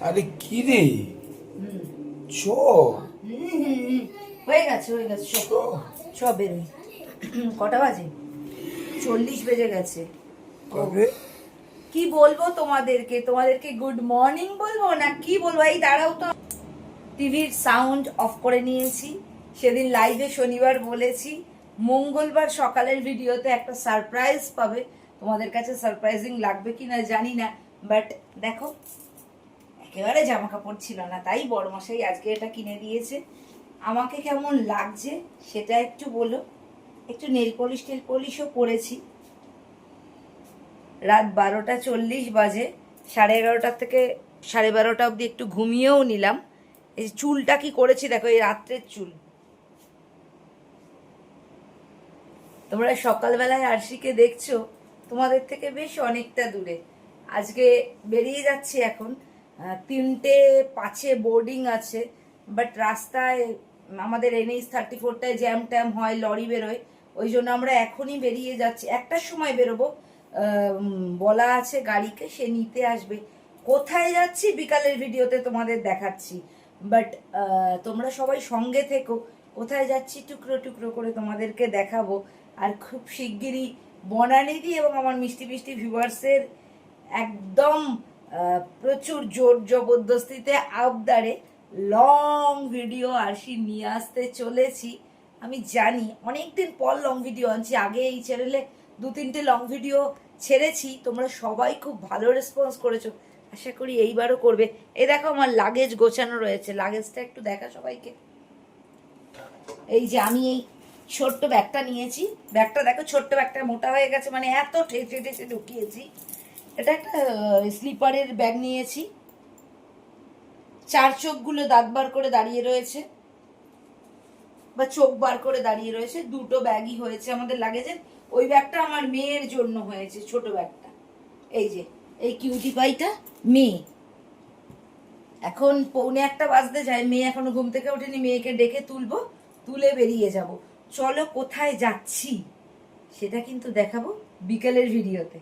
আরে কি রে? চ হয়ে গেছে হয়ে গেছে, চ বেরোই। কটা বাজে? 40 বেজে গেছে। তবে কি বলবো তোমাদেরকে গুড মর্নিং বলবো না কি বলবো? এই দাঁড়াও তো, টিভির সাউন্ড অফ করে নিয়েছি। সেদিন লাইভে শনিবার বলেছি মঙ্গলবার সকালের ভিডিওতে একটা সারপ্রাইজ পাবে। তোমাদের কাছে সারপ্রাইজিং লাগবে কিনা জানি না, বাট দেখো একেবারে জামা কাপড় ছিল না, তাই বড়মশাই আজকে এটা কিনে দিয়েছে। আমাকে কেমন লাগছে সেটা একটু বলো। একটু নেল পলিশও পরেছি। রাত 12টা 40 বাজে, 11:30 থেকে 12:30 অবধি একটু ঘুমিয়েও নিলাম। এই চুলটা কি করেছি দেখো, এই রাত্রের চুল। তোমরা সকালবেলায় আরশিকে দেখছো তোমাদের থেকে বেশ অনেকটা দূরে। আজকে বেরিয়ে যাচ্ছি এখন, 3:05 বোর্ডিং আছে, বাট রাস্তায় আমাদের NH-34টায় জ্যাম ট্যাম হয়, লরি বেরোয়, ওই জন্য আমরা এখনই বেরিয়ে যাচ্ছি। একটার সময় বেরোবো, বলা আছে গাড়িকে, সে নিতে আসবে। কোথায় যাচ্ছি বিকালের ভিডিওতে তোমাদের দেখাচ্ছি, বাট তোমরা সবাই সঙ্গে থেকো। কোথায় যাচ্ছি টুকরো টুকরো করে তোমাদেরকে দেখাবো। আর খুব শিগগিরই বনানীদি এবং আমার মিষ্টি মিষ্টি ভিউয়ার্সের একদম প্রচুর জোর জবরদস্তিতে আবদারে লং ভিডিও আরশি নিয়ে আসতে চলেছি। আমি জানি অনেকদিন পর লং ভিডিও আনছি, আগে এই চ্যানেলে 2-3টে লং ভিডিও ছেড়েছি, তোমরা সবাই খুব ভালো রেসপন্স করেছো, আশা করি এইবারও করবে। এই দেখো আমার লাগেজ গোছানো রয়েছে, লাগেজটা একটু দেখা সবাইকে। এই যে আমি এই ছোট্ট ব্যাগটা নিয়েছি, ব্যাগটা দেখো, ছোট্ট ব্যাগটা মোটা হয়ে গেছে, মানে এত ঠেসে ঠেসে ঢুকিয়েছি। এটা একটা স্লিপারের ব্যাগ নিয়েছি। 4 চোখগুলো দাঁত বার করে দাঁড়িয়ে রয়েছে, বা চোখ বার করে দাঁড়িয়ে রয়েছে। 2টো ব্যাগই হয়েছে আমাদের লাগেজে। ওই ব্যাগটা আমার মেয়ের জন্য হয়েছে, ছোট ব্যাগটা। এই যে এই কিউটি পাইটা মেয়ে। এখন 1:45 বাজতে যায়, মেয়ে এখনো ঘুম থেকে ওঠেনি, মেয়েকে ডেকে তুলবো, তুলে বেরিয়ে যাব। চলো কোথায় যাচ্ছি সেটা কিন্তু দেখাবো বিকেলের ভিডিওতে।